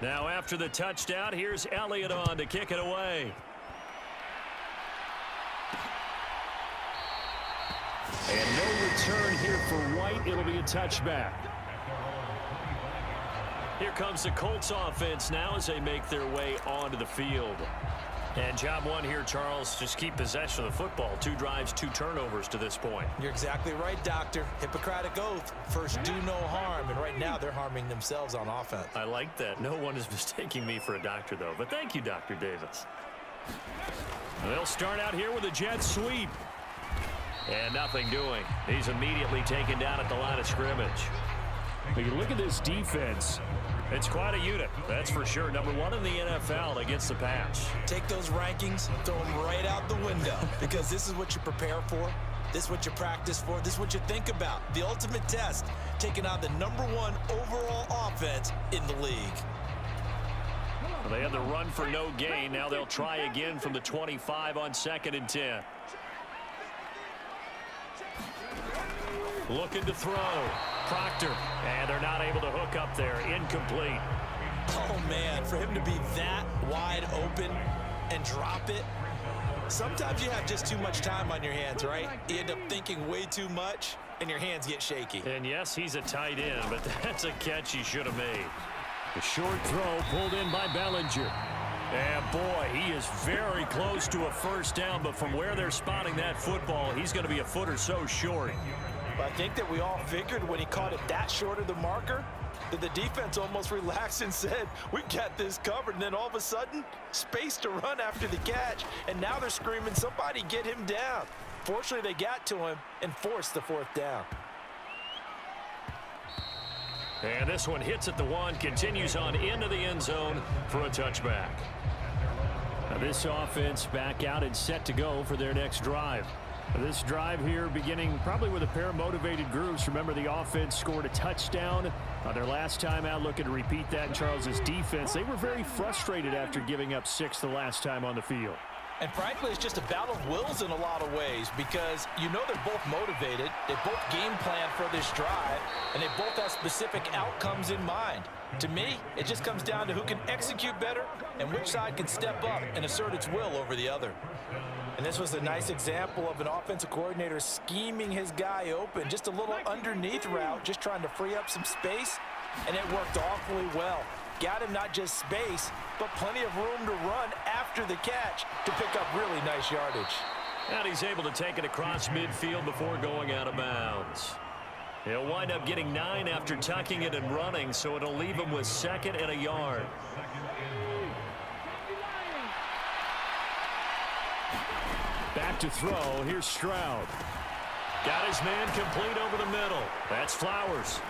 Now after the touchdown, here's Elliott on to kick it away. And no return here for White. It'll be a touchback. Here comes the Colts offense now as they make their way onto the field. And job one here, Charles, just keep possession of the football. 2 drives, 2 turnovers to this point. You're exactly right, Doctor. Hippocratic oath. First, do no harm. And right now, they're harming themselves on offense. I like that. No one is mistaking me for a doctor, though. But thank you, Dr. Davis. They'll start out here with a jet sweep. And nothing doing. He's immediately taken down at the line of scrimmage. But you look at this defense. It's quite a unit, that's for sure. Number 1 in the NFL against the pass. Take those rankings, throw them right out the window, because this is what you prepare for. This is what you practice for. This is what you think about. The ultimate test, taking on the number 1 overall offense in the league. Well, they had the run for no gain. Now they'll try again from the 25 on 2nd and 10. Looking to throw. Proctor, and they're not able to hook up there. Incomplete. Oh, man, for him to be that wide open and drop it. Sometimes you have just too much time on your hands, right? You end up thinking way too much, and your hands get shaky. And, yes, he's a tight end, but that's a catch he should have made. The short throw pulled in by Bellinger. And, boy, he is very close to a first down, but from where they're spotting that football, he's going to be a foot or so short. I think that we all figured when he caught it that short of the marker that the defense almost relaxed and said, we got this covered. And then all of a sudden, space to run after the catch. And now they're screaming, somebody get him down. Fortunately, they got to him and forced the 4th down. And this one hits at the 1, continues on into the end zone for a touchback. Now this offense back out and set to go for their next drive. This drive here beginning probably with a pair of motivated groups. Remember, the offense scored a touchdown on their last time out. Looking to repeat that in Charles's defense. They were very frustrated after giving up 6 the last time on the field. And frankly, it's just a battle of wills in a lot of ways because you know they're both motivated. They both game plan for this drive, and they both have specific outcomes in mind. To me, it just comes down to who can execute better and which side can step up and assert its will over the other. And this was a nice example of an offensive coordinator scheming his guy open. Just a little underneath route, just trying to free up some space, and it worked awfully well. Got him not just space, but plenty of room to run after the catch to pick up really nice yardage. And he's able to take it across midfield before going out of bounds. He'll wind up getting 9 after tucking it and running, so it'll leave him with 2nd and a yard. Back to throw. Here's Stroud. Got his man complete over the middle. That's Flowers.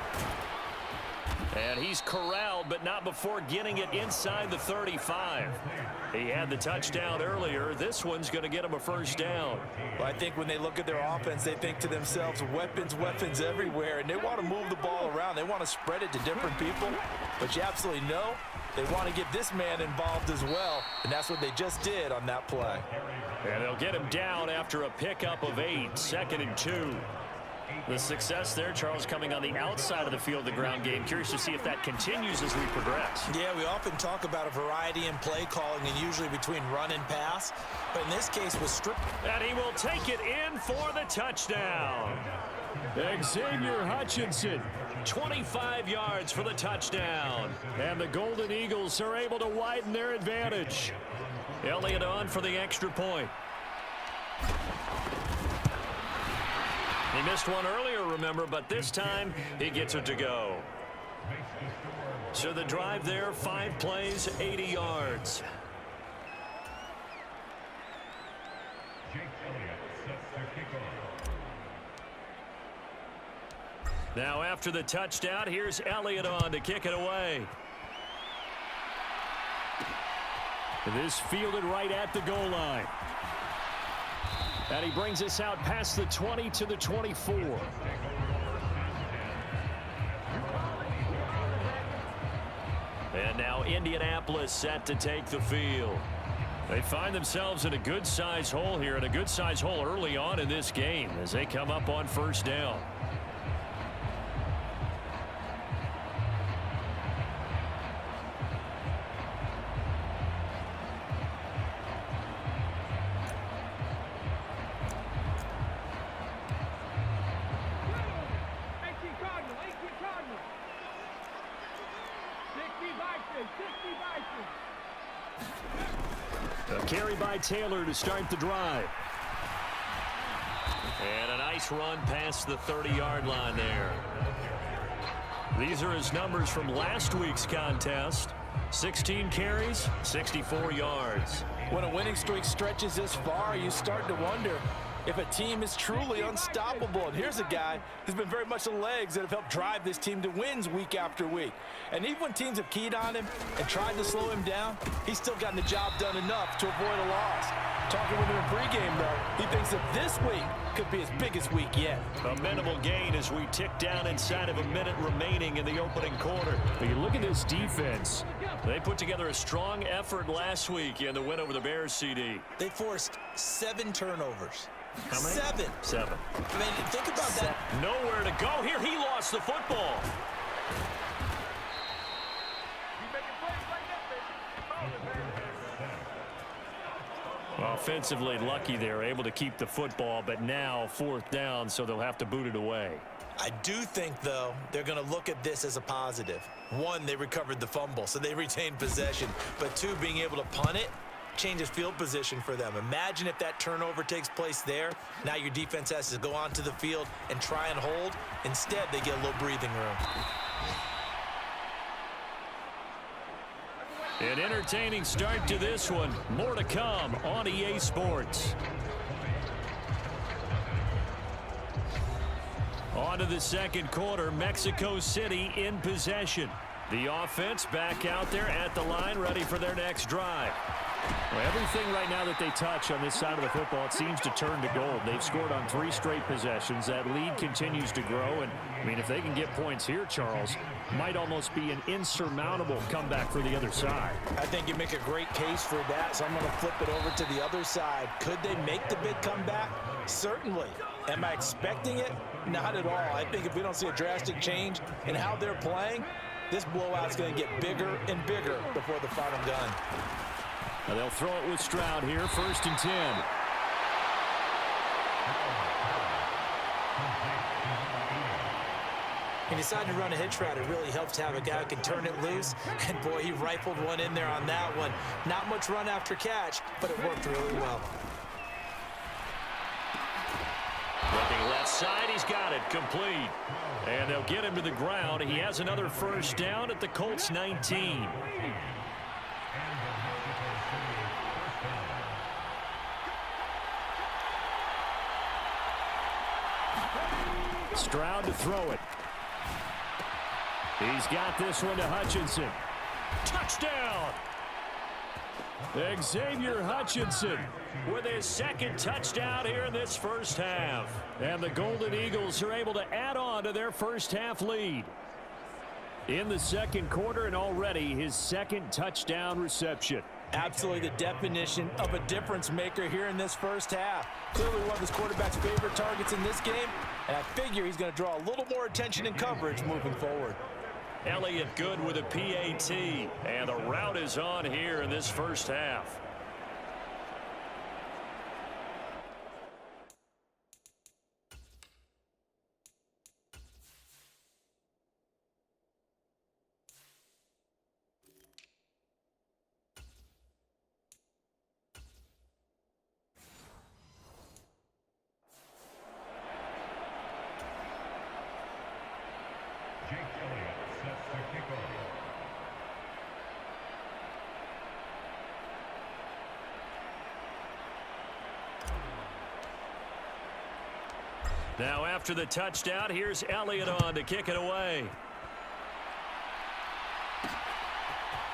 And he's corralled, but not before getting it inside the 35. He had the touchdown earlier. This one's going to get him a first down. Well, I think when they look at their offense, they think to themselves, weapons, weapons everywhere, and they want to move the ball around. They want to spread it to different people, but you absolutely know they want to get this man involved as well, and that's what they just did on that play. And they'll get him down after a pickup of 8, 2nd and 2. The success there, Charles, coming on the outside of the field, the ground game. Curious to see if that continues as we progress. Yeah, we often talk about a variety in play calling and usually between run and pass. But in this case, with strip. And he will take it in for the touchdown. Xavier Hutchinson, 25 yards for the touchdown. And the Golden Eagles are able to widen their advantage. Elliott on for the extra point. He missed one earlier, remember, but this time he gets it to go. So the drive there, 5 plays, 80 yards. Now after the touchdown, here's Elliott on to kick it away. This fielded right at the goal line. And he brings us out past the 20 to the 24. And now Indianapolis set to take the field. They find themselves in a good-sized hole here, and a good-sized hole early on in this game as they come up on first down. Carry by Taylor to start the drive. And a nice run past the 30-yard line there. These are his numbers from last week's contest. 16 carries, 64 yards. When a winning streak stretches this far, you start to wonder if a team is truly unstoppable. And here's a guy who's been very much the legs that have helped drive this team to wins week after week. And even when teams have keyed on him and tried to slow him down, he's still gotten the job done enough to avoid a loss. Talking with him in pregame, though, he thinks that this week could be his biggest week yet. A minimal gain as we tick down inside of a minute remaining in the opening quarter. But you look at this defense. They put together a strong effort last week in the win over the Bears, CD. They forced 7 turnovers. How many? 7. I mean, think about that. Nowhere to go here. He lost the football. Offensively lucky they're able to keep the football, but now 4th down, so they'll have to boot it away. I do think, though, they're going to look at this as a positive. 1, they recovered the fumble, so they retained possession. But 2, being able to punt it changes field position for them. Imagine if that turnover takes place there. Now your defense has to go onto the field and try and hold. Instead, they get a little breathing room. An entertaining start to this one. More to come on EA Sports. On to the second quarter. Mexico City in possession. The offense back out there at the line, ready for their next drive. Well, everything right now that they touch on this side of the football, it seems to turn to gold. They've scored on 3 straight possessions. That lead continues to grow. And, I mean, if they can get points here, Charles, might almost be an insurmountable comeback for the other side. I think you make a great case for that, so I'm going to flip it over to the other side. Could they make the big comeback? Certainly. Am I expecting it? Not at all. I think if we don't see a drastic change in how they're playing, this blowout's going to get bigger and bigger before the final gun. Now they'll throw it with Stroud here, 1st and 10. He decided to run a hitch route. It really helps to have a guy who can turn it loose. And, boy, he rifled one in there on that one. Not much run after catch, but it worked really well. Looking left side, he's got it, complete. And they'll get him to the ground. He has another 1st down at the Colts 19. Stroud to throw it. He's got this one to Hutchinson. Touchdown! Xavier Hutchinson with his 2nd touchdown here in this first half. And the Golden Eagles are able to add on to their first half lead. In the second quarter, and already his 2nd touchdown reception. Absolutely the definition of a difference maker here in this first half. Clearly one of his quarterback's favorite targets in this game, and I figure he's going to draw a little more attention and coverage moving forward. Elliott good with a PAT, and the route is on here in this first half. Now after the touchdown, here's Elliott on to kick it away.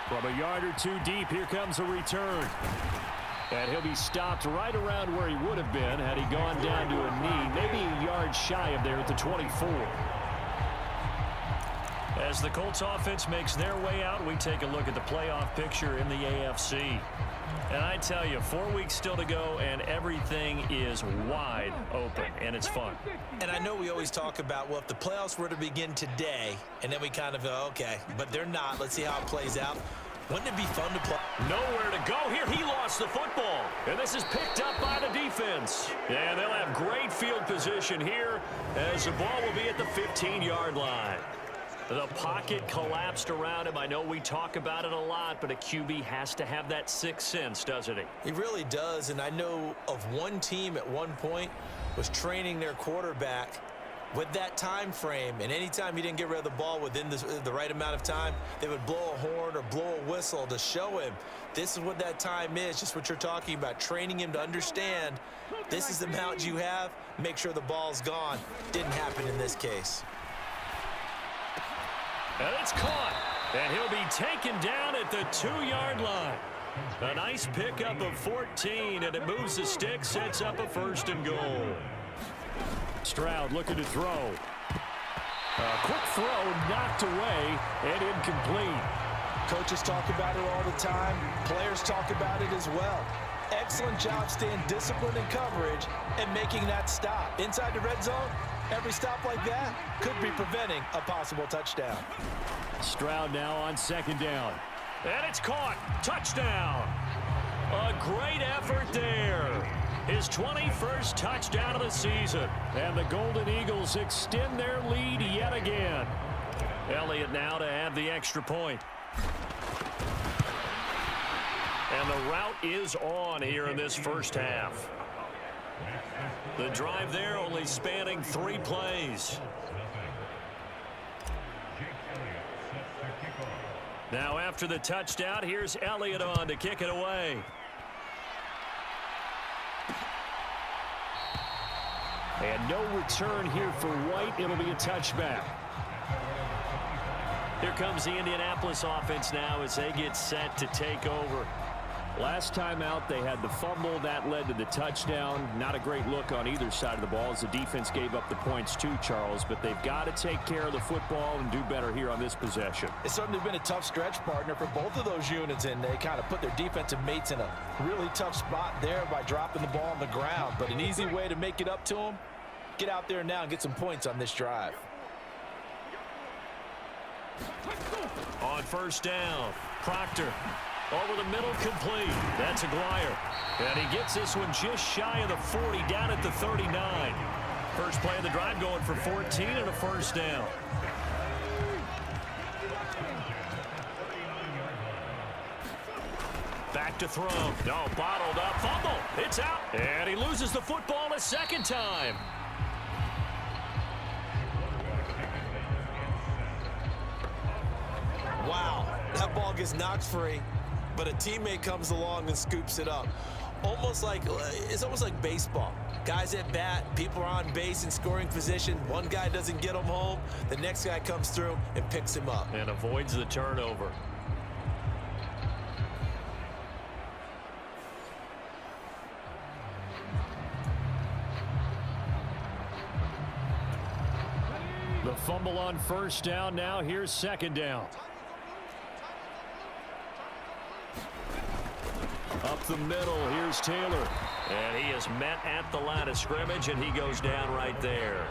From a yard or 2 deep, here comes a return. And he'll be stopped right around where he would have been had he gone down to a knee, maybe a yard shy of there at the 24. As the Colts offense makes their way out, we take a look at the playoff picture in the AFC. And I tell you, 4 weeks still to go, and everything is wide open, and it's fun. And I know we always talk about, well, if the playoffs were to begin today, and then we kind of go, okay, but they're not. Let's see how it plays out. Wouldn't it be fun to play? Nowhere to go here. He lost the football, and this is picked up by the defense. And they'll have great field position here as the ball will be at the 15-yard line. The pocket collapsed around him. I know we talk about it a lot, but a QB has to have that sixth sense, doesn't he? He really does, and I know of one team at one point was training their quarterback with that time frame, and anytime he didn't get rid of the ball within the right amount of time, they would blow a horn or blow a whistle to show him this is what that time is, just what you're talking about, training him to understand this is the amount you have, make sure the ball's gone. Didn't happen in this case. And it's caught, and he'll be taken down at the 2-yard line. A nice pickup of 14, and it moves the stick, sets up a 1st and goal. Stroud looking to throw. A quick throw knocked away and incomplete. Coaches talk about it all the time. Players talk about it as well. Excellent job staying disciplined in coverage and making that stop. Inside the red zone, every stop like that could be preventing a possible touchdown. Stroud now on 2nd down. And it's caught. Touchdown. A great effort there. His 21st touchdown of the season. And the Golden Eagles extend their lead yet again. Elliott now to have the extra point. And the route is on here in this first half. The drive there only spanning 3 plays. Now after the touchdown, here's Elliott on to kick it away. And no return here for White. It'll be a touchback. Here comes the Indianapolis offense now as they get set to take over. Last time out, they had the fumble. That led to the touchdown. Not a great look on either side of the ball as the defense gave up the points too, Charles. But they've got to take care of the football and do better here on this possession. It's certainly been a tough stretch, partner, for both of those units, and they kind of put their defensive mates in a really tough spot there by dropping the ball on the ground. But an easy way to make it up to them, get out there now and get some points on this drive. On 1st down, Proctor. Over the middle, complete. That's Aguirre. And he gets this one just shy of the 40, down at the 39. First play of the drive going for 14 and a 1st down. Back to throw. No, bottled up. Fumble. It's out. And he loses the football a 2nd time. Wow, that ball gets knocked free, but a teammate comes along and scoops it up. It's almost like baseball. Guys at bat, people are on base in scoring position. One guy doesn't get him home. The next guy comes through and picks him up. And avoids the turnover. The fumble on 1st down. Now here's 2nd down. Up the middle, here's Taylor. And he is met at the line of scrimmage, and he goes down right there.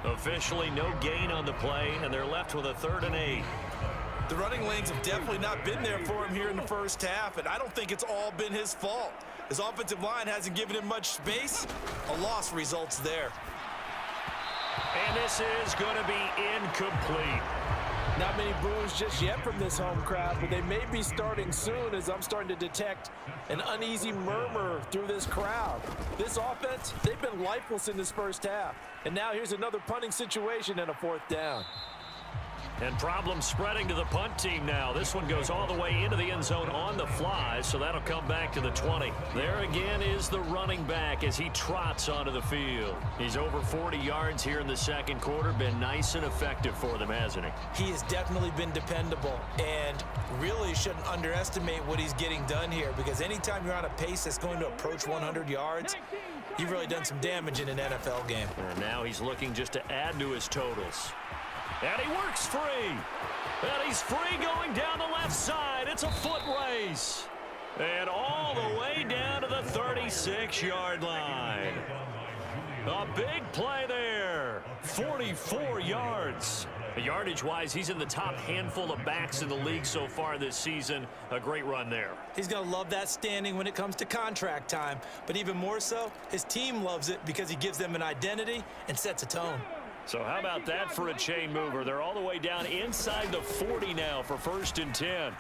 Officially no gain on the play, and they're left with a 3rd and 8. The running lanes have definitely not been there for him here in the first half, and I don't think it's all been his fault. His offensive line hasn't given him much space. A loss results there. And this is going to be incomplete. Not many boos just yet from this home crowd, but they may be starting soon as I'm starting to detect an uneasy murmur through this crowd. This offense, they've been lifeless in this first half. And now here's another punting situation and a 4th down. And problems spreading to the punt team now. This one goes all the way into the end zone on the fly, so that'll come back to the 20. There again is the running back as he trots onto the field. He's over 40 yards here in the 2nd quarter. Been nice and effective for them, hasn't he? He has definitely been dependable, and really shouldn't underestimate what he's getting done here, because anytime you're on a pace that's going to approach 100 yards, you've really done some damage in an NFL game. And now he's looking just to add to his totals. And he works free. And he's free going down the left side. It's a foot race. And all the way down to the 36-yard line. A big play there. 44 yards. Yardage-wise, he's in the top handful of backs in the league so far this season. A great run there. He's going to love that standing when it comes to contract time. But even more so, his team loves it because he gives them an identity and sets a tone. So how about that for a chain mover? They're all the way down inside the 40 now for 1st and 10.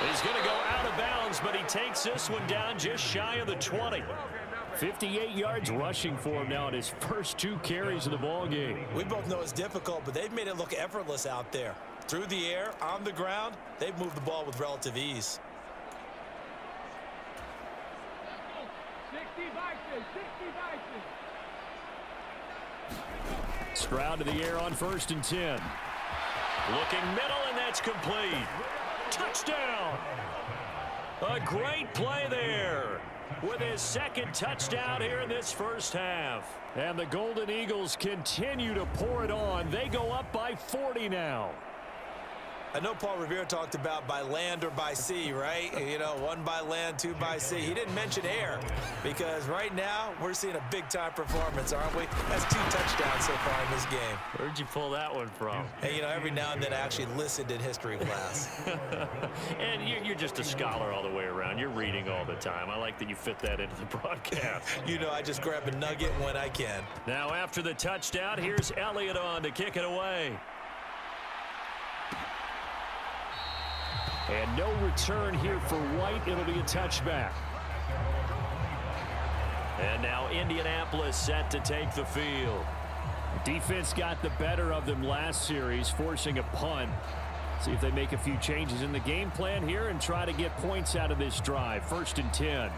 He's going to go out of bounds, but he takes this one down just shy of the 20. 58 yards rushing for him now in his first 2 carries of the ball game. We both know it's difficult, but they've made it look effortless out there. Through the air, on the ground, they've moved the ball with relative ease. 60 Vikings, 60 Vikings. Stroud to the air on 1st and 10. Looking middle, and that's complete. Touchdown! A great play there with his 2nd touchdown here in this first half. And the Golden Eagles continue to pour it on. They go up by 40 now. I know Paul Revere talked about by land or by sea, right? You know, 1 by land, 2 by sea. He didn't mention air because right now we're seeing a big-time performance, aren't we? That's 2 touchdowns so far in this game. Where'd you pull that one from? Hey, you know, every now and then I actually listened in history class. And you're just a scholar all the way around. You're reading all the time. I like that you fit that into the broadcast. You know, I just grab a nugget when I can. Now after the touchdown, here's Elliott on to kick it away. And no return here for White. It'll be a touchback. And now Indianapolis set to take the field. Defense got the better of them last series, forcing a punt. See if they make a few changes in the game plan here and try to get points out of this drive. 1st and 10.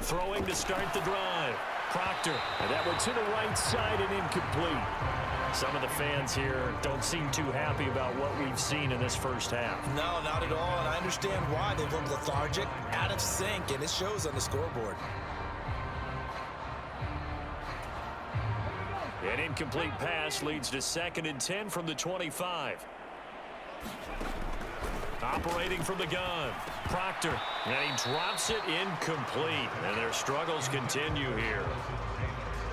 Throwing to start the drive. Proctor. And that one to the right side and incomplete. Some of the fans here don't seem too happy about what we've seen in this first half. No, not at all, and I understand why. They've looked lethargic, out of sync, and it shows on the scoreboard. An incomplete pass leads to 2nd and 10 from the 25. Operating from the gun. Proctor. And he drops it incomplete. And their struggles continue here.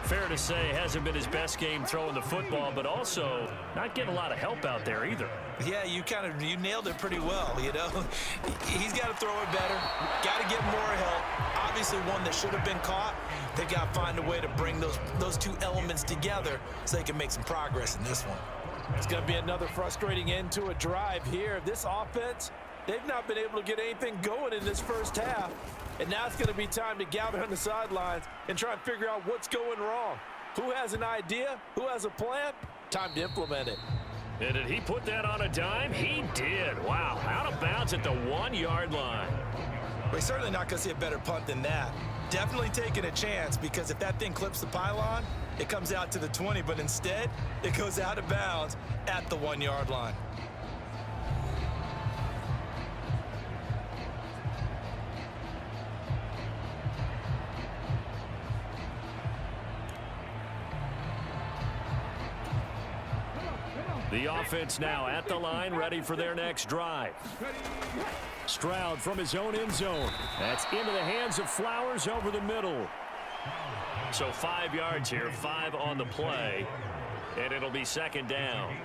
Fair to say, hasn't been his best game throwing the football, but also not getting a lot of help out there either. Yeah, you nailed it pretty well, you know. He's got to throw it better. Got to get more help. Obviously one that should have been caught. They got to find a way to bring those 2 elements together so they can make some progress in this one. It's going to be another frustrating end to a drive here. This offense, they've not been able to get anything going in this first half. And now it's going to be time to gather on the sidelines and try and figure out what's going wrong. Who has an idea? Who has a plan? Time to implement it. And did he put that on a dime? He did. Wow, out of bounds at the 1-yard line. We're certainly not going to see a better punt than that. Definitely taking a chance because if that thing clips the pylon, it comes out to the 20, but instead it goes out of bounds at the 1-yard line. The offense now at the line, ready for their next drive. Stroud from his own end zone. That's into the hands of Flowers over the middle. So 5 yards here, 5 on the play, and it'll be 2nd down.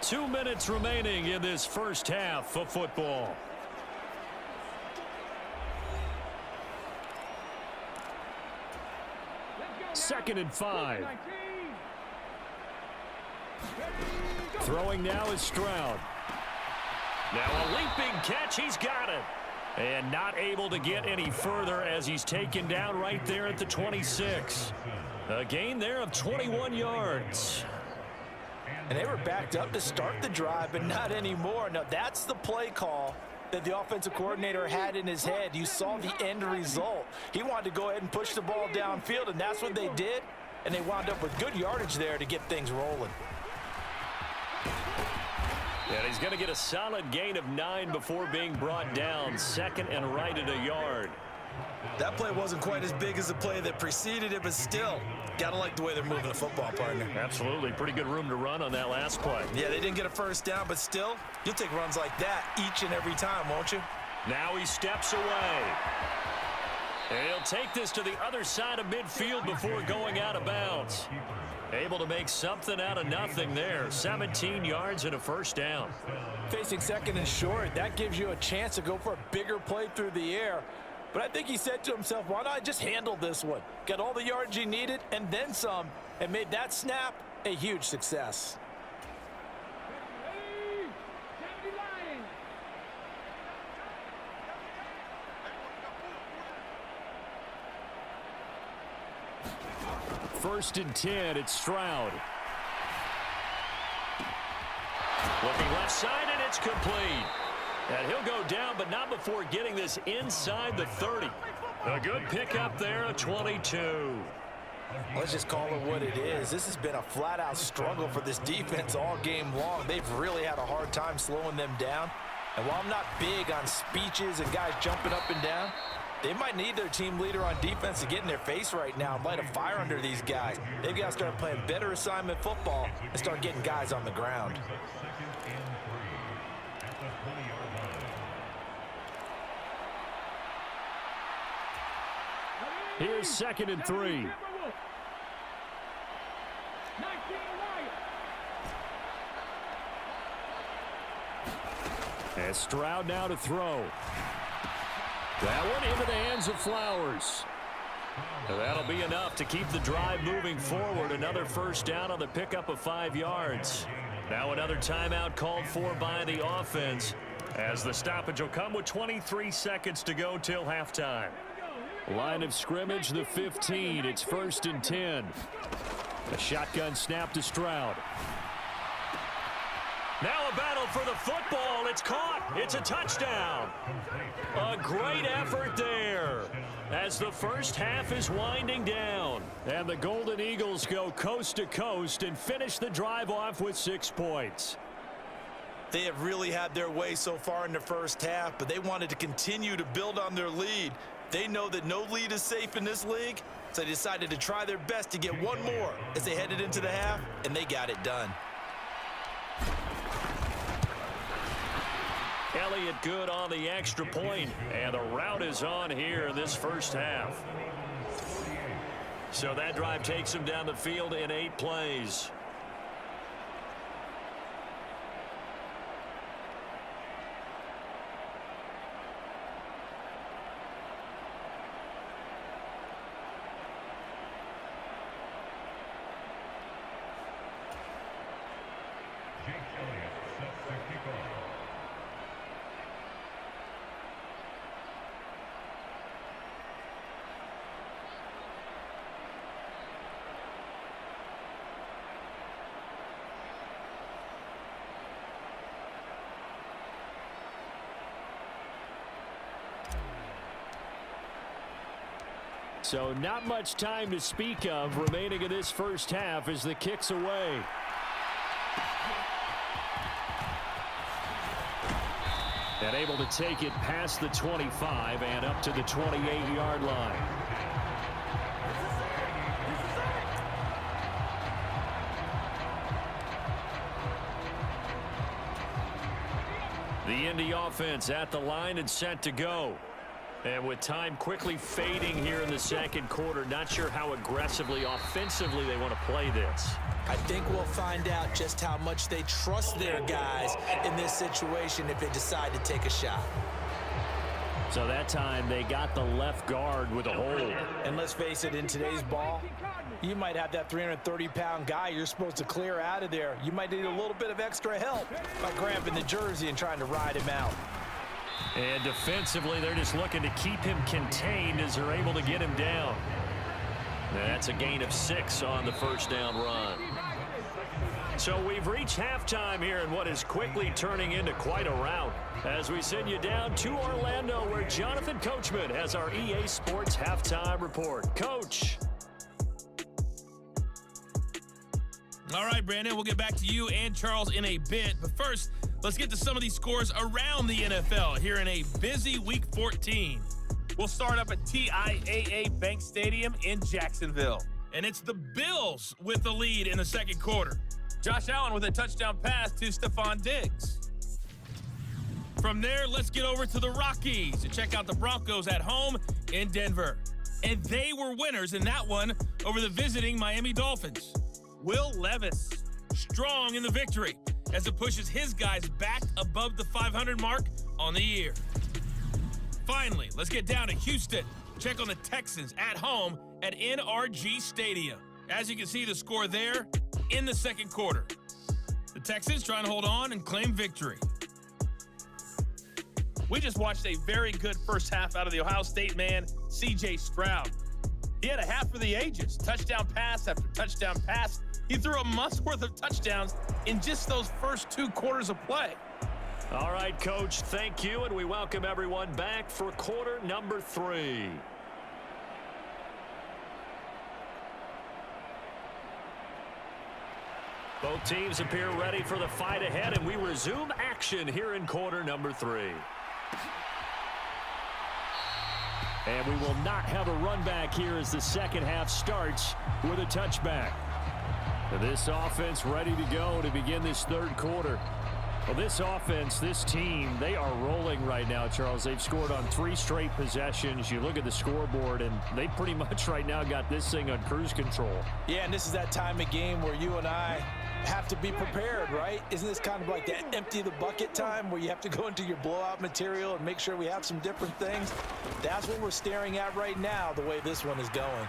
Two minutes remaining in this first half of football. Second and 5. Throwing now is Stroud. Now a leaping catch. He's got it. And not able to get any further as he's taken down right there at the 26. A gain there of 21 yards. And they were backed up to start the drive, but not anymore. Now that's the play call that the offensive coordinator had in his head. You saw the end result. He wanted to go ahead and push the ball downfield, and that's what they did. And they wound up with good yardage there to get things rolling. And he's going to get a solid gain of 9 before being brought down. 2nd and right at a yard. That play wasn't quite as big as the play that preceded it, but still, gotta like the way they're moving the football, partner. Absolutely. Pretty good room to run on that last play. Yeah, they didn't get a first down, but still, you'll take runs like that each and every time, won't you? Now he steps away. And he'll take this to the other side of midfield before going out of bounds. Able to make something out of nothing there. 17 yards and a first down. Facing second and short, that gives you a chance to go for a bigger play through the air. But I think he said to himself, why not just handle this one? Got all the yards he needed and then some, and made that snap a huge success. First and 10, it's Stroud. Looking left side, and it's complete. And he'll go down, but not before getting this inside the 30. A good pickup there, a 22. Let's just call it what it is. This has been a flat-out struggle for this defense all game long. They've really had a hard time slowing them down. And while I'm not big on speeches and guys jumping up and down, they might need their team leader on defense to get in their face right now and light a fire under these guys. They've got to start playing better assignment football and start getting guys on the ground. Here's second and 3. And Stroud now to throw. That one into the hands of Flowers. And that'll be enough to keep the drive moving forward. Another first down on the pickup of 5 yards. Now another timeout called for by the offense, as the stoppage will come with 23 seconds to go till halftime. Line of scrimmage, the 15. It's first and 10. A shotgun snap to Stroud. Now a battle for the football. It's caught. It's a touchdown. A great effort there as the first half is winding down. And the Golden Eagles go coast to coast and finish the drive off with 6 points. They have really had their way so far in the first half, but they wanted to continue to build on their lead. They know that no lead is safe in this league, so they decided to try their best to get one more as they headed into the half, and they got it done. Elliott good on the extra point, and the route is on here in this first half. So that drive takes him down the field in 8 plays. So not much time to speak of remaining in this first half as the kick's away. And able to take it past the 25 and up to the 28-yard line. The Indy offense at the line and set to go. And with time quickly fading here in the second quarter, not sure how aggressively, offensively they want to play this. I think we'll find out just how much they trust their guys in this situation if they decide to take a shot. So that time they got the left guard with a hold. And let's face it, in today's ball, you might have that 330-pound guy you're supposed to clear out of there. You might need a little bit of extra help by grabbing the jersey and trying to ride him out. And defensively, they're just looking to keep him contained as they're able to get him down. That's a gain of 6 on the first down run. So we've reached halftime here in what is quickly turning into quite a rout as we send you down to Orlando, where Jonathan Coachman has our EA Sports halftime report. Coach. All right, Brandon, we'll get back to you and Charles in a bit. But first, let's get to some of these scores around the NFL here in a busy Week 14. will start up at TIAA Bank Stadium in Jacksonville. And it's the Bills with the lead in the second quarter. Josh Allen with a touchdown pass to Stephon Diggs. From there, let's get over to the Rockies to check out the Broncos at home in Denver. And they were winners in that one over the visiting Miami Dolphins. Will Levis, strong in the victory as it pushes his guys back above the 500 mark on the year. Finally, let's get down to Houston. Check on the Texans at home at NRG Stadium. As you can see, the score there in the second quarter. The Texans trying to hold on and claim victory. We just watched a very good first half out of the Ohio State man, C.J. Stroud. He had a half for the ages, touchdown pass after touchdown pass. He threw a month's worth of touchdowns in just those first 2 quarters of play. All right, Coach, thank you, and we welcome everyone back for quarter number 3. Both teams appear ready for the fight ahead, and we resume action here in quarter number 3. And we will not have a run back here as the second half starts with a touchback. This offense ready to go to begin this third quarter. Well, this offense, this team, they are rolling right now, Charles. They've scored on 3 straight possessions. You look at the scoreboard, and they pretty much right now got this thing on cruise control. Yeah, and this is that time of game where you and I have to be prepared, right? Isn't this kind of like that empty the bucket time where you have to go into your blowout material and make sure we have some different things? That's what we're staring at right now, the way this one is going.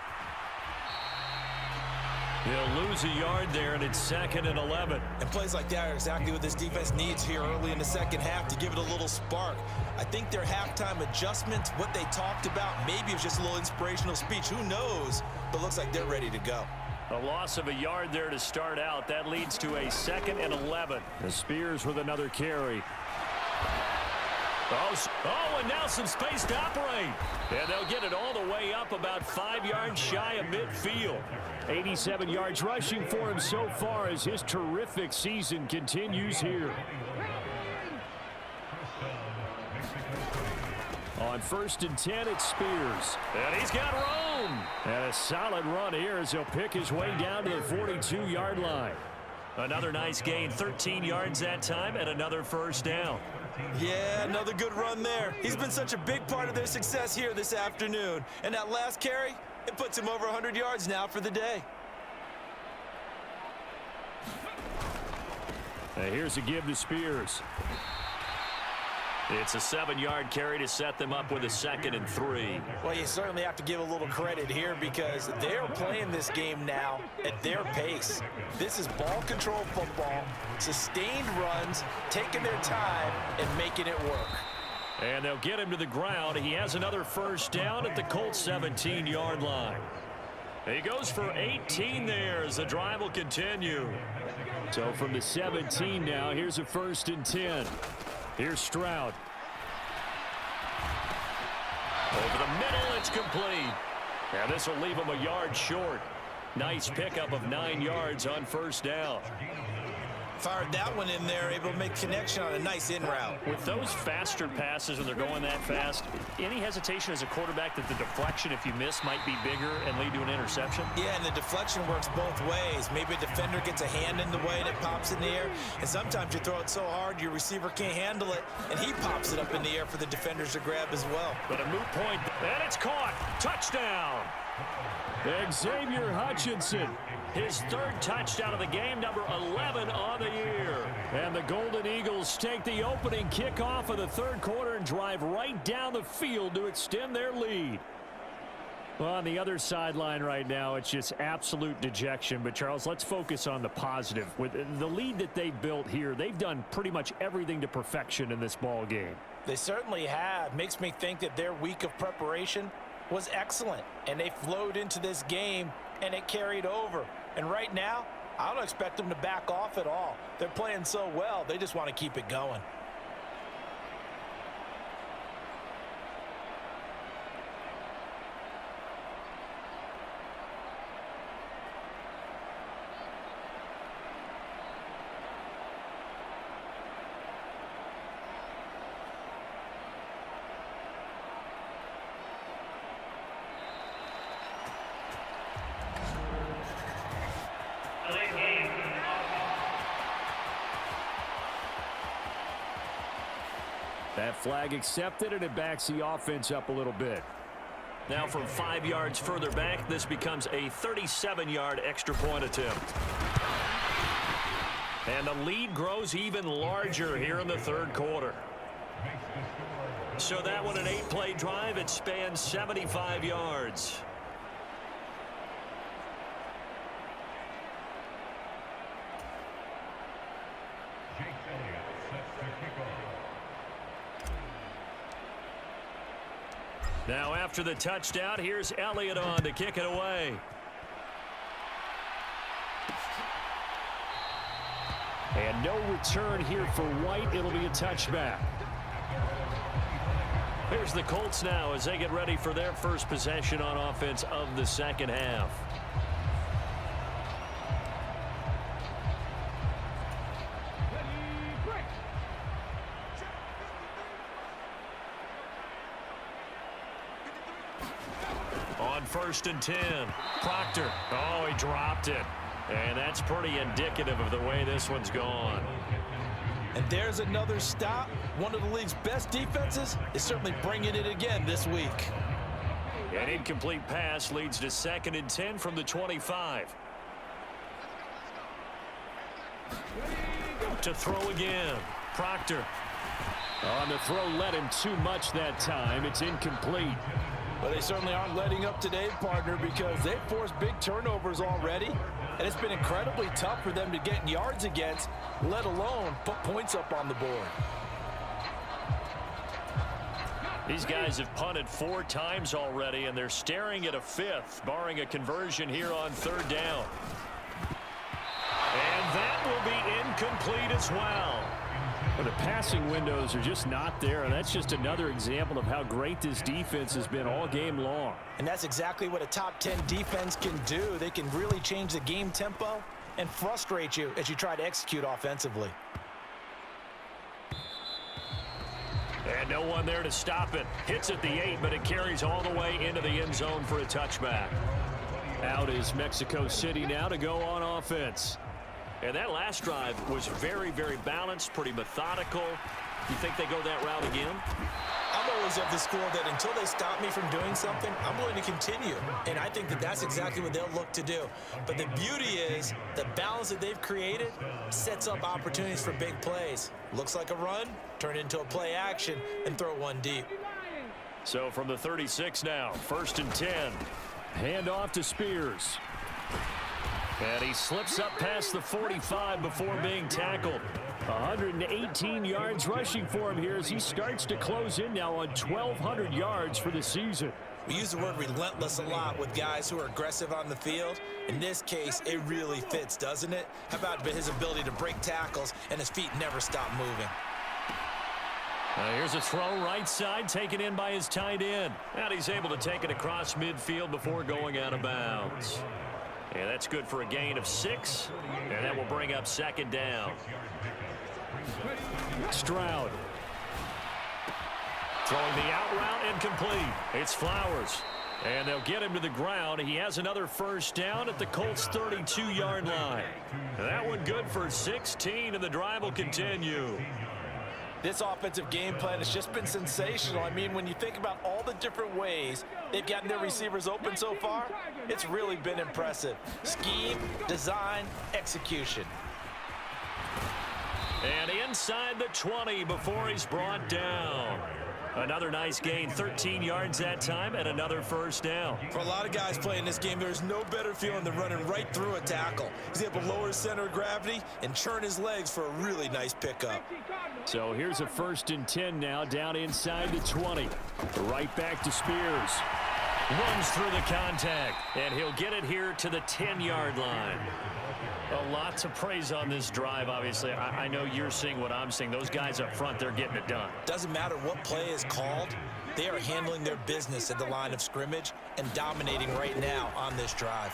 He'll lose a yard there, and it's 2nd and 11. And plays like that are exactly what this defense needs here early in the second half to give it a little spark. I think their halftime adjustments, what they talked about, maybe it was just a little inspirational speech. Who knows? But looks like they're ready to go. A loss of a yard there to start out. That leads to a 2nd and 11. The Spears with another carry. Oh, and now some space to operate. And they'll get it all the way up about 5 yards shy of midfield. 87 yards rushing for him so far as his terrific season continues here. On 1st and 10, it's Spears. And he's got room. And a solid run here as he'll pick his way down to the 42-yard line. Another nice gain, 13 yards that time, and another first down. Yeah, another good run there. He's been such a big part of their success here this afternoon. And that last carry, it puts him over 100 yards now for the day. And here's a give to Spears. It's a 7-yard carry to set them up with a 2nd and 3. Well, you certainly have to give a little credit here because they're playing this game now at their pace. This is ball control football, sustained runs, taking their time and making it work. And they'll get him to the ground. He has another first down at the Colts 17-yard line. He goes for 18 there as the drive will continue. So from the 17 now, here's a 1st and 10. Here's Stroud. Over the middle, it's complete. And this will leave him a yard short. Nice pickup of 9 yards on first down. Fired that one in there, able to make connection on a nice in route. With those faster passes when they're going that fast, any hesitation as a quarterback that the deflection, if you miss, might be bigger and lead to an interception? Yeah, and the deflection works both ways. Maybe a defender gets a hand in the way and it pops in the air. And sometimes you throw it so hard your receiver can't handle it, and he pops it up in the air for the defenders to grab as well. But a moot point, and it's caught. Touchdown. Xavier Hutchinson, his 3rd touchdown of the game, number 11 on the year. And the Golden Eagles take the opening kickoff of the third quarter and drive right down the field to extend their lead. Well, on the other sideline right now, it's just absolute dejection. But, Charles, let's focus on the positive. With the lead that they've built here, they've done pretty much everything to perfection in this ball game. They certainly have. Makes me think that their week of preparation was excellent, and they flowed into this game, and it carried over. And right now, I don't expect them to back off at all. They're playing so well, they just want to keep it going. That flag accepted, and it backs the offense up a little bit. Now from 5 yards further back, this becomes a 37-yard extra point attempt. And the lead grows even larger here in the third quarter. So that one, an 8-play drive. It spans 75 yards. Now after the touchdown, here's Elliott on to kick it away. And no return here for White. It'll be a touchback. Here's the Colts now as they get ready for their first possession on offense of the second half. On 1st and 10, Proctor. Oh, he dropped it. And that's pretty indicative of the way this one's gone. And there's another stop. One of the league's best defenses is certainly bringing it again this week. An incomplete pass leads to 2nd and 10 from the 25. To throw again. Proctor. On the throw, led him too much that time. It's incomplete. But they certainly aren't letting up today, partner, because they've forced big turnovers already. And it's been incredibly tough for them to get yards against, let alone put points up on the board. These guys have punted 4 times already, and they're staring at a 5th, barring a conversion here on 3rd down. And that will be incomplete as well. Well, the passing windows are just not there, and that's just another example of how great this defense has been all game long. And that's exactly what a top 10 defense can do. They can really change the game tempo and frustrate you as you try to execute offensively. And no one there to stop it. Hits at the 8, but it carries all the way into the end zone for a touchback. Out is Mexico City now to go on offense. And that last drive was very, very balanced, pretty methodical. You think they go that route again? I'm always of the school that until they stop me from doing something, I'm willing to continue. And I think that that's exactly what they'll look to do. But the beauty is the balance that they've created sets up opportunities for big plays. Looks like a run, turn it into a play action, and throw one deep. So from the 36 now, 1st and 10. Hand off to Spears. And he slips up past the 45 before being tackled. 118 yards rushing for him here as he starts to close in now on 1,200 yards for the season. We use the word relentless a lot with guys who are aggressive on the field. In this case, it really fits, doesn't it? How about his ability to break tackles and his feet never stop moving? Here's a throw right side taken in by his tight end. And he's able to take it across midfield before going out of bounds. And that's good for a gain of 6. And that will bring up 2nd down. Stroud. Throwing the out route incomplete. It's Flowers. And they'll get him to the ground. He has another 1st down at the Colts' 32-yard line. And that one good for 16, and the drive will continue. This offensive game plan has just been sensational. I mean, when you think about all the different ways they've gotten their receivers open so far, it's really been impressive. Scheme, design, execution. And inside the 20 before he's brought down. Another nice gain, 13 yards that time, and another 1st down. For a lot of guys playing this game, there's no better feeling than running right through a tackle. He's able to lower his center of gravity and churn his legs for a really nice pickup. So here's a 1st and 10 now, down inside the 20. Right back to Spears. Runs through the contact, and he'll get it here to the 10-yard line. A lot to praise on this drive, obviously. I know you're seeing what I'm seeing. Those guys up front, they're getting it done. Doesn't matter what play is called. They are handling their business at the line of scrimmage and dominating right now on this drive.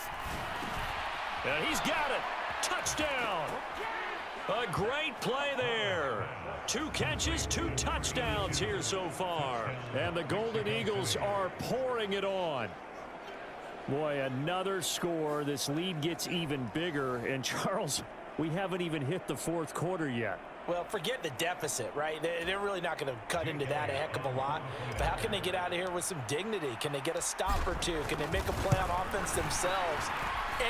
And he's got it. Touchdown. A great play there. 2 catches, 2 touchdowns here so far. And the Golden Eagles are pouring it on. Boy, another score. This lead gets even bigger. And, Charles, we haven't even hit the 4th quarter yet. Well, forget the deficit, right? They're really not going to cut into that a heck of a lot. But how can they get out of here with some dignity? Can they get a stop or two? Can they make a play on offense themselves?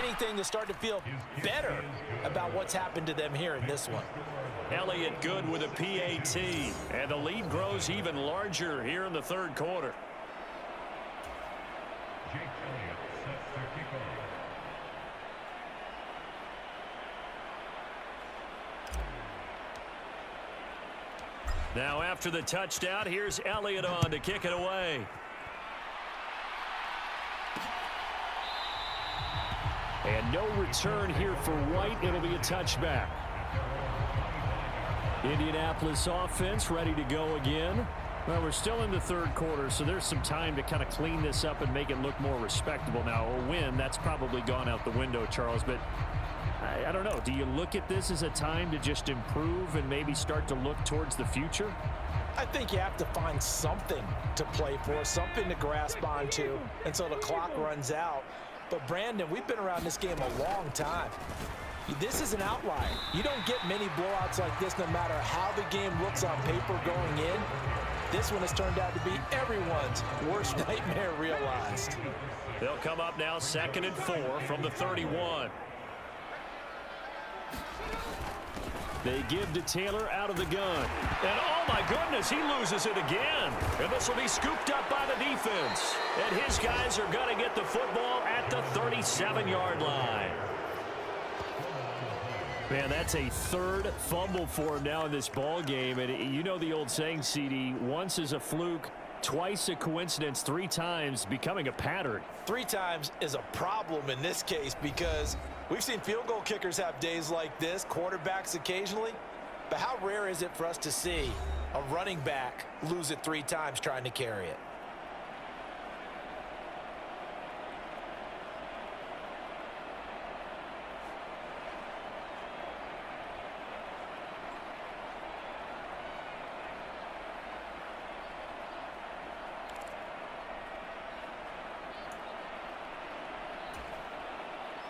Anything to start to feel better about what's happened to them here in this one. Elliott good with a PAT. And the lead grows even larger here in the third quarter. Now after the touchdown, here's Elliott on to kick it away. And no return here for White. It'll be a touchback. Indianapolis offense ready to go again. Well, we're still in the third quarter, so there's some time to kind of clean this up and make it look more respectable. Now, a win, that's probably gone out the window, Charles, but I don't know. Do you look at this as a time to just improve and maybe start to look towards the future? I think you have to find something to play for, something to grasp onto until the clock runs out. But, Brandon, we've been around this game a long time. This is an outlier. You don't get many blowouts like this no matter how the game looks on paper going in. This one has turned out to be everyone's worst nightmare realized. They'll come up now 2nd and 4 from the 31. They give to Taylor out of the gun. And oh my goodness, he loses it again. And this will be scooped up by the defense. And his guys are going to get the football at the 37-yard line. Man, that's a third fumble for him now in this ball game. And you know the old saying, CD, once is a fluke, twice a coincidence, 3 times becoming a pattern. 3 times is a problem in this case because we've seen field goal kickers have days like this, quarterbacks occasionally. But how rare is it for us to see a running back lose it 3 times trying to carry it?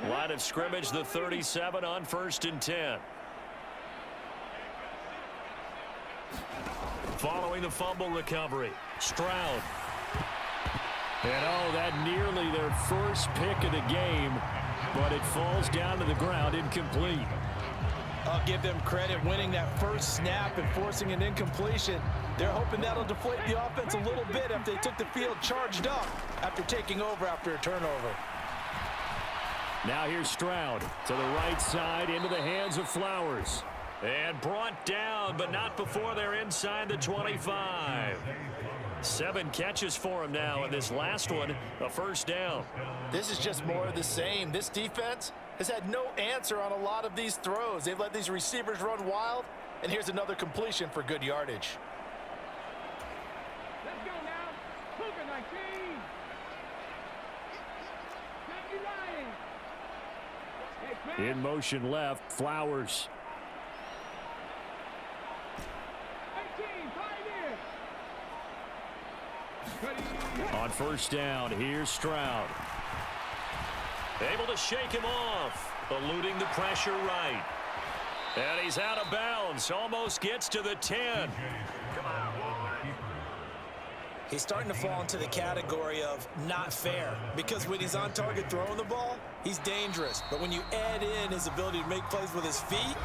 Line of scrimmage, the 37 on 1st and 10. Following the fumble recovery, Stroud. And oh, that nearly their first pick of the game, but it falls down to the ground incomplete. I'll give them credit winning that first snap and forcing an incompletion. They're hoping that'll deflate the offense a little bit if they took the field charged up after taking over after a turnover. Now here's Stroud to the right side into the hands of Flowers. And brought down, but not before they're inside the 25. 7 catches for him now, and this last one, a first down. This is just more of the same. This defense has had no answer on a lot of these throws. They've let these receivers run wild, and here's another completion for good yardage. Let's go now. Cougar 19. Jackie Ryan. In motion left, Flowers. 18, Pioneer. On first down, here's Stroud. Able to shake him off, eluding the pressure right. And he's out of bounds, almost gets to the 10. He's starting to fall into the category of not fair because when he's on target throwing the ball, he's dangerous. But when you add in his ability to make plays with his feet,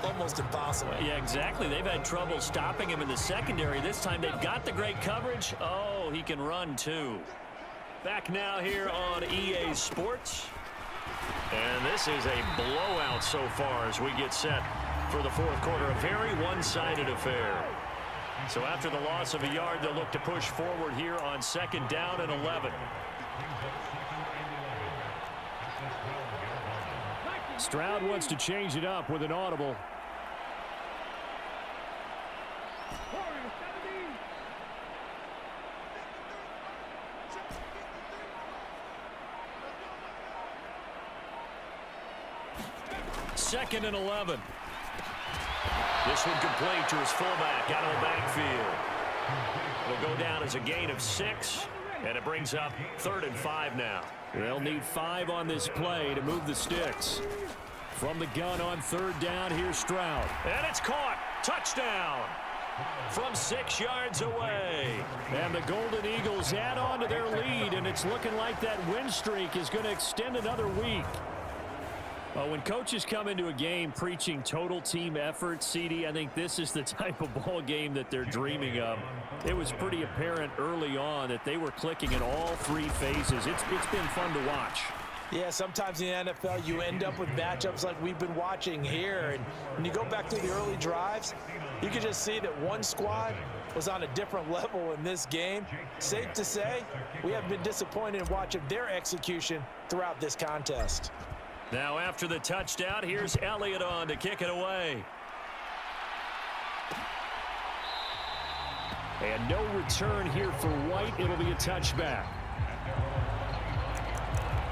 almost impossible. Yeah, exactly. They've had trouble stopping him in the secondary. This time they've got the great coverage. Oh, he can run too. Back now here on EA Sports. And this is a blowout so far as we get set for the fourth quarter. A very one-sided affair. So after the loss of a yard, they'll look to push forward here on 2nd down and 11. Stroud wants to change it up with an audible. Warriors 17. 2nd and 11. This one complete to his fullback out of the backfield. It'll go down as a gain of 6, and it brings up 3rd and 5 now. They'll need 5 on this play to move the sticks. From the gun on third down, here's Stroud. And it's caught. Touchdown. From 6 yards away. And the Golden Eagles add on to their lead, and it's looking like that win streak is going to extend another week. When coaches come into a game preaching total team effort, CD, I think this is the type of ball game that they're dreaming of. It was pretty apparent early on that they were clicking in all 3 phases. It's been fun to watch. Yeah, sometimes in the NFL you end up with matchups like we've been watching here. And when you go back to the early drives, you can just see that one squad was on a different level in this game. Safe to say, we have been disappointed in watching their execution throughout this contest. Now after the touchdown, here's Elliott on to kick it away. And no return here for White. It'll be a touchback.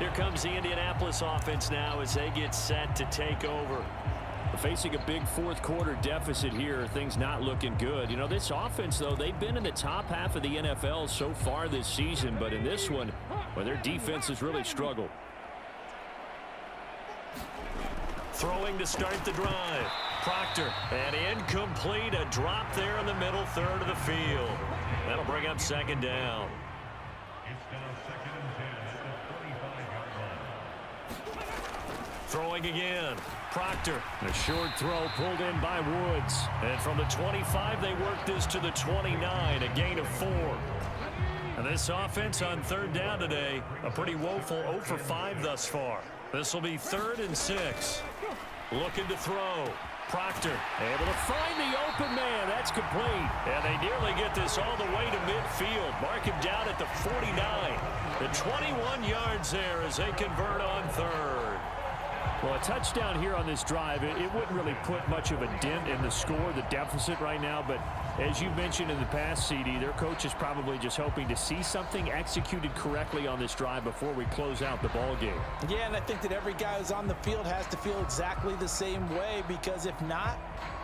Here comes the Indianapolis offense now as they get set to take over. Facing a big fourth quarter deficit here, things not looking good. You know, this offense, though, they've been in the top half of the NFL so far this season, but in this one, well, their defense has really struggled. Throwing to start the drive. Proctor, and incomplete, a drop there in the middle third of the field. That'll bring up second down. Throwing again. Proctor, a short throw pulled in by Woods. And from the 25, they work this to the 29, a gain of 4. And this offense on third down today, a pretty woeful 0 for 5 thus far. This will be 3rd and 6. Looking to throw. Proctor able to find the open man. That's complete. And they nearly get this all the way to midfield. Mark him down at the 49. The 21 yards there as they convert on third. Well, a touchdown here on this drive, it wouldn't really put much of a dent in the score, the deficit right now. But as you mentioned in the past, CD, their coach is probably just hoping to see something executed correctly on this drive before we close out the ball game. Yeah, and I think that every guy who's on the field has to feel exactly the same way, because if not,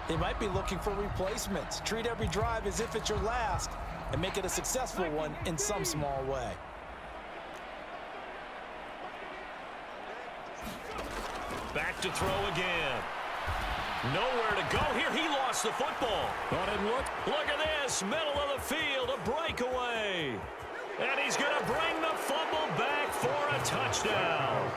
they might be looking for replacements. Treat every drive as if it's your last and make it a successful one in some small way. Back to throw again. Nowhere to go here. He lost the football. And look at this. Middle of the field. A breakaway. And he's going to bring the fumble back for a touchdown.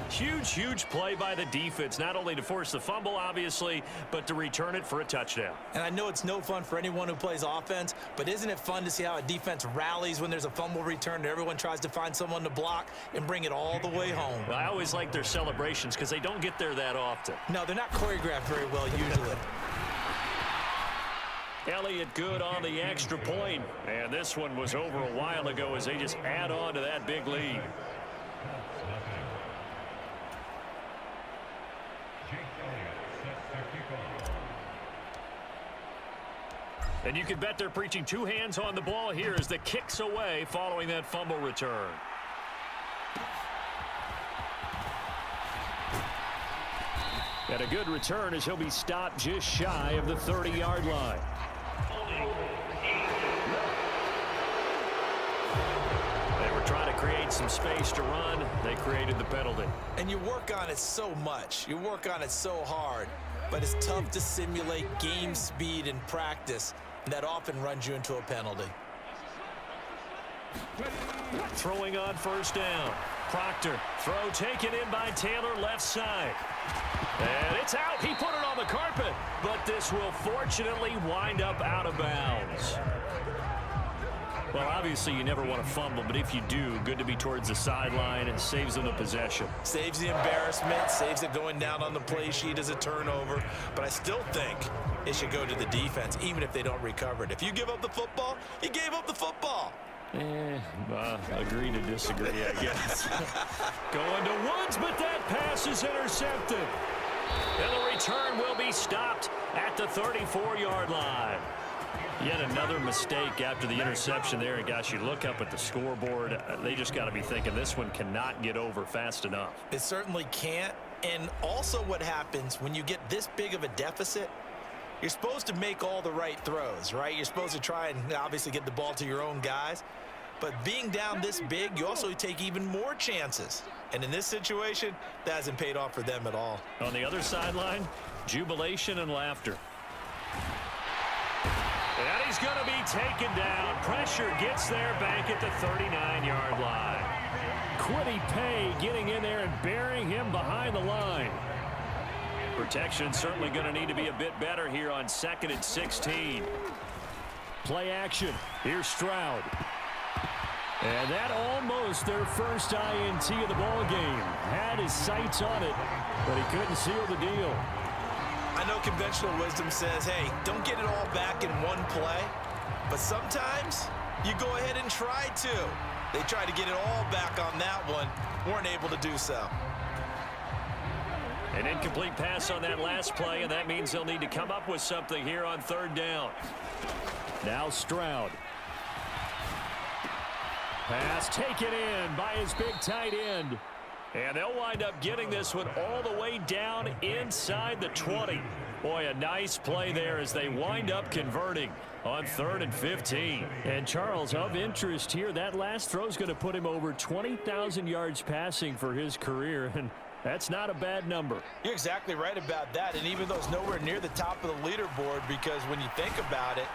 Huge play by the defense, not only to force the fumble, obviously, but to return it for a touchdown. And I know it's no fun for anyone who plays offense, but isn't it fun to see how a defense rallies when there's a fumble return and everyone tries to find someone to block and bring it all the way home? Well, I always like their celebrations because they don't get there that often. No, they're not choreographed very well usually. Elliott good on the extra point. And this one was over a while ago as they just add on to that big lead. And you can bet they're preaching 2 hands on the ball here as the kick's away following that fumble return. And a good return as he'll be stopped just shy of the 30-yard line. They were trying to create some space to run. They created the penalty. And you work on it so much. You work on it so hard. But it's tough to simulate game speed in practice. That often runs you into a penalty. Throwing on first down. Proctor, throw taken in by Taylor, left side. And it's out. He put it on the carpet, but this will fortunately wind up out of bounds. Well, obviously you never want to fumble, but if you do, good to be towards the sideline and saves them the possession. Saves the embarrassment, saves it going down on the play sheet as a turnover, but I still think it should go to the defense, even if they don't recover it. If you give up the football, you gave up the football. Agree to disagree, I guess. Going to Woods, but that pass is intercepted. And the return will be stopped at the 34-yard line. Yet another mistake after the interception there. And gosh, you look up at the scoreboard, they just got to be thinking this one cannot get over fast enough. It certainly can't. And also what happens when you get this big of a deficit, you're supposed to make all the right throws, right? You're supposed to try and obviously get the ball to your own guys. But being down this big, you also take even more chances. And in this situation, that hasn't paid off for them at all. On the other sideline, jubilation and laughter. And he's going to be taken down. Pressure gets there back at the 39-yard line. Kwity Paye getting in there and burying him behind the line. Protection certainly going to need to be a bit better here on 2nd and 16. Play action. Here's Stroud. And that almost their first INT of the ball game. Had his sights on it, but he couldn't seal the deal. I know conventional wisdom says, hey, don't get it all back in one play. But sometimes you go ahead and try to. They tried to get it all back on that one. Weren't able to do so. An incomplete pass on that last play, and that means they'll need to come up with something here on 3rd down. Now Stroud. Pass taken in by his big tight end. And they'll wind up getting this one all the way down inside the 20. Boy, a nice play there as they wind up converting on 3rd and 15. And Charles, of interest here, that last throw is going to put him over 20,000 yards passing for his career. And that's not a bad number. You're exactly right about that. And even though it's nowhere near the top of the leaderboard, because when you think about it,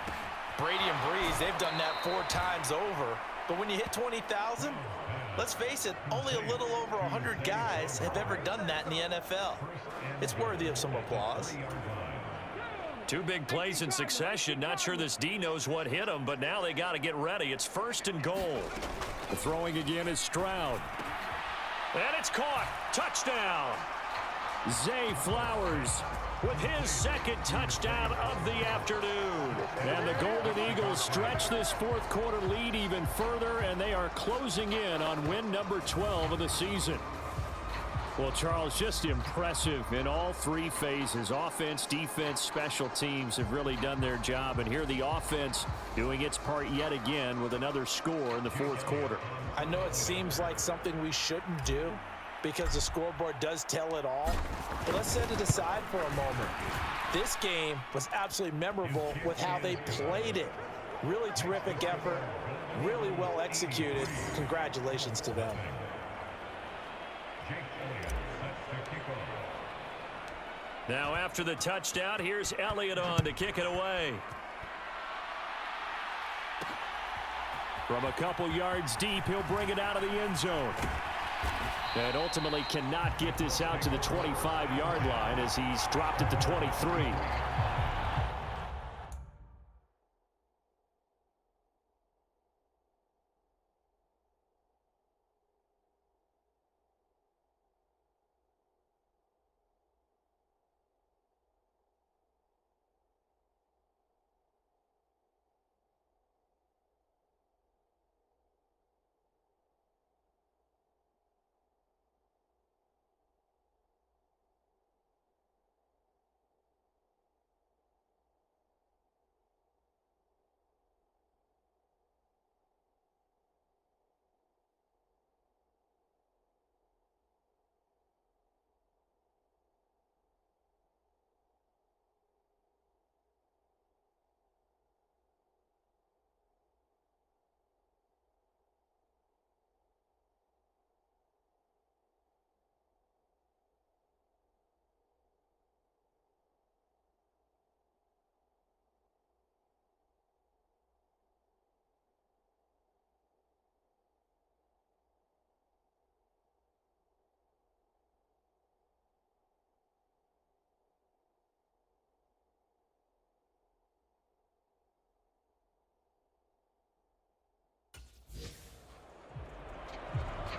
Brady and Breeze, they've done that 4 times over. But when you hit 20,000, let's face it, only a little over 100 guys have ever done that in the NFL. It's worthy of some applause. 2 big plays in succession. Not sure this D knows what hit him, but now they got to get ready. It's 1st and goal. The throwing again is Stroud. And it's caught. Touchdown. Zay Flowers with his 2nd touchdown of the afternoon. And the Golden Eagles stretch this 4th quarter lead even further, and they are closing in on win number 12 of the season. Well, Charles, just impressive in all 3 phases. Offense, defense, special teams have really done their job. And here the offense doing its part yet again with another score in the 4th quarter. I know it seems like something we shouldn't do because the scoreboard does tell it all. But let's set it aside for a moment. This game was absolutely memorable with how they played it. Really terrific effort, really well executed. Congratulations to them. Now after the touchdown, here's Elliott on to kick it away. From a couple yards deep, he'll bring it out of the end zone. And ultimately cannot get this out to the 25-yard line as he's dropped at the 23.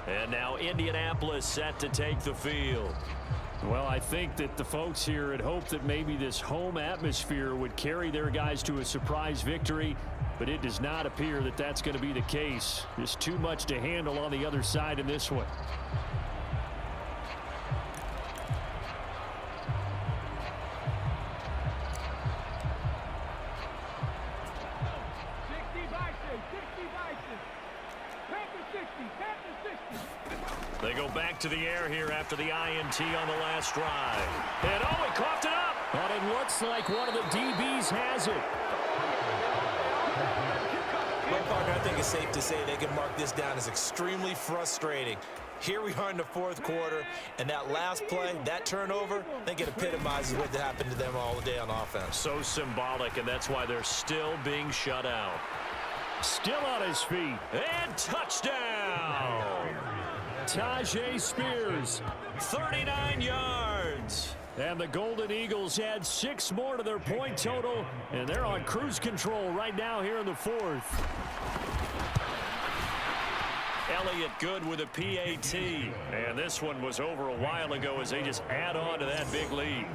And now Indianapolis set to take the field. Well, I think that the folks here had hoped that maybe this home atmosphere would carry their guys to a surprise victory, but it does not appear that that's going to be the case. Just too much to handle on the other side in this one. They go back to the air here after the INT on the last drive. And oh, he coughed it up. And it looks like one of the DBs has it. Well, Parker, I think safe to say they can mark this down as extremely frustrating. Here we are in the fourth quarter, and that last play, that turnover, I think it epitomizes what happened to them all day on offense. So symbolic, and that's why they're still being shut out. Still on his feet, and touchdown! Tyjae Spears, 39 yards. And the Golden Eagles add 6 more to their point total, and they're on cruise control right now here in the fourth. Elliott good with a PAT. And this one was over a while ago as they just add on to that big lead.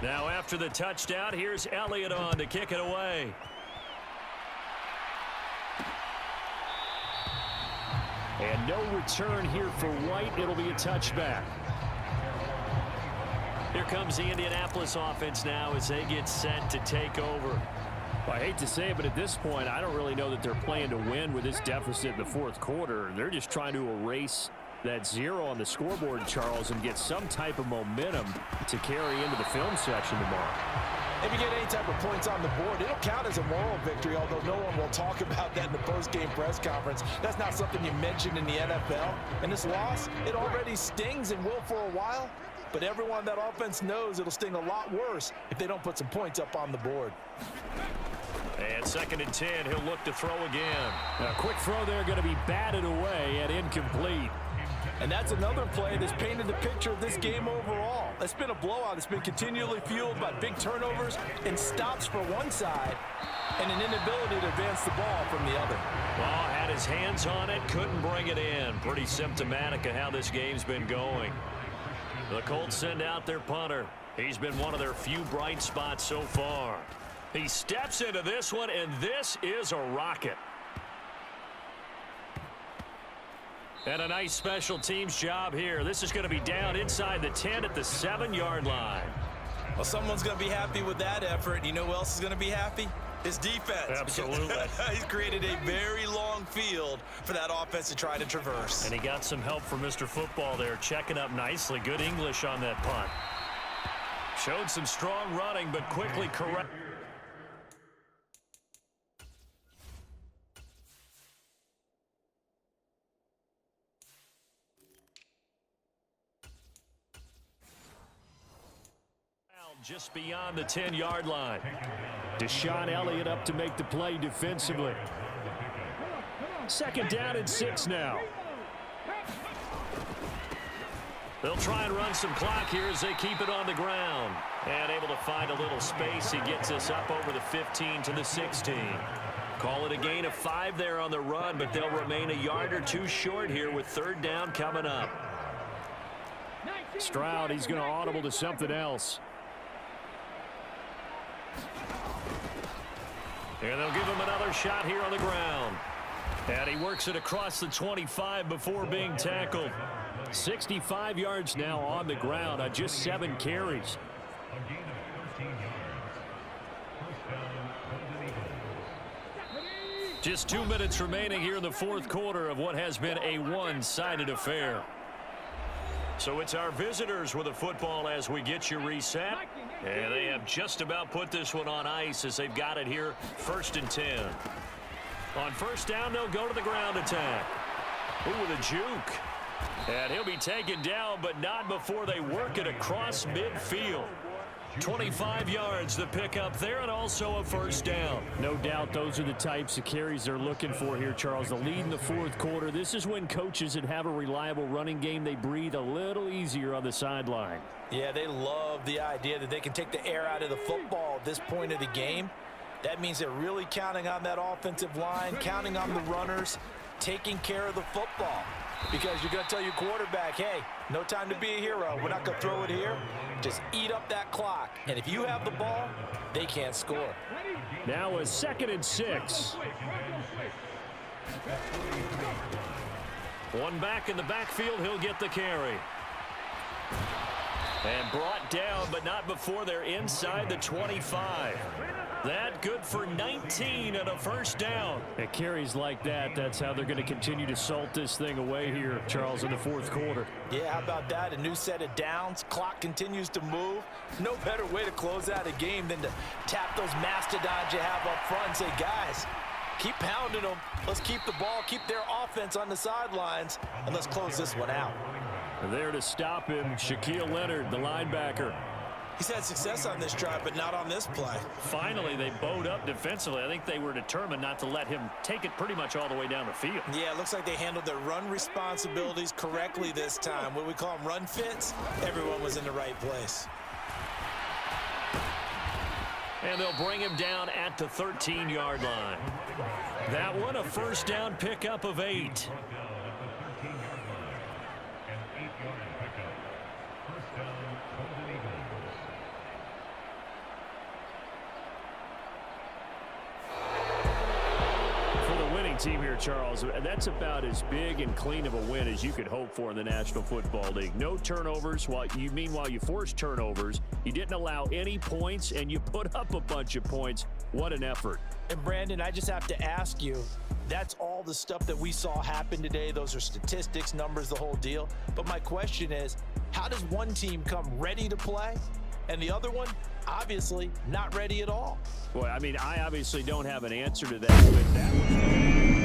Now after the touchdown, here's Elliott on to kick it away. And no return here for White. It'll be a touchback. Here comes the Indianapolis offense now as they get set to take over. Well, I hate to say it, but at this point, I don't really know that they're playing to win with this deficit in the fourth quarter. They're just trying to erase that 0 on the scoreboard, Charles, and get some type of momentum to carry into the film section tomorrow. If you get any type of points on the board, it'll count as a moral victory, although no one will talk about that in the post-game press conference. That's not something you mentioned in the NFL. And this loss, it already stings and will for a while, but everyone on that offense knows it'll sting a lot worse if they don't put some points up on the board. And 2nd and 10, he'll look to throw again. A quick throw there going to be batted away and incomplete. And that's another play that's painted the picture of this game overall. It's been a blowout. It's been continually fueled by big turnovers and stops for one side and an inability to advance the ball from the other. Well, had his hands on it, couldn't bring it in. Pretty symptomatic of how this game's been going. The Colts send out their punter. He's been one of their few bright spots so far. He steps into this one, and this is a rocket. And a nice special teams job here. This is going to be down inside the 10 at the 7-yard line. Well, someone's going to be happy with that effort. You know who else is going to be happy? His defense. Absolutely. He's created a very long field for that offense to try to traverse. And he got some help from Mr. Football there, checking up nicely. Good English on that punt. Showed some strong running, but quickly correct. Just beyond the 10-yard line. Deshaun Elliott up to make the play defensively. 2nd down and 6 now. They'll try and run some clock here as they keep it on the ground. And able to find a little space. He gets us up over the 15 to the 16. Call it a gain of 5 there on the run, but they'll remain a yard or 2 short here with 3rd down coming up. Stroud, he's going to audible to something else. And they'll give him another shot here on the ground. And he works it across the 25 before being tackled. 65 yards now on the ground on just 7 carries. Just 2 minutes remaining here in the fourth quarter of what has been a one-sided affair. So it's our visitors with the football as we get you reset. And they have just about put this one on ice as they've got it here, 1st and 10. On 1st down, they'll go to the ground attack. Ooh, with a juke. And he'll be taken down, but not before they work it across midfield. 25 yards to pick up there, and also a 1st down. No doubt those are the types of carries they're looking for here, Charles. The lead in the fourth quarter. This is when coaches that have a reliable running game, they breathe a little easier on the sideline. Yeah, they love the idea that they can take the air out of the football at this point of the game. That means they're really counting on that offensive line, counting on the runners, taking care of the football. Because you're going to tell your quarterback, hey, no time to be a hero. We're not going to throw it here. Just eat up that clock. And if you have the ball, they can't score. Now a 2nd and 6. One back in the backfield, he'll get the carry. And brought down, but not before they're inside the 25. That good for 19 and a first down. It carries like that. That's how they're going to continue to salt this thing away here, Charles, in the fourth quarter. Yeah, how about that? A new set of downs. Clock continues to move. No better way to close out a game than to tap those mastodons you have up front and say, guys, keep pounding them. Let's keep the ball, keep their offense on the sidelines, and let's close this one out. There to stop him, Shaquille Leonard, the linebacker. He's had success on this drive, but not on this play. Finally, they bowed up defensively. I think they were determined not to let him take it pretty much all the way down the field. Yeah, it looks like they handled their run responsibilities correctly this time. What we call them run fits, everyone was in the right place. And they'll bring him down at the 13-yard line. That one, a first down pickup of 8. Team here, Charles, that's about as big and clean of a win as you could hope for in the National Football League. No turnovers. Meanwhile, you forced turnovers. You didn't allow any points, and you put up a bunch of points. What an effort. And, Brandon, I just have to ask you, that's all the stuff that we saw happen today. Those are statistics, numbers, the whole deal. But my question is, how does one team come ready to play and the other one, obviously, not ready at all? Boy, I mean, I obviously don't have an answer to that, but that was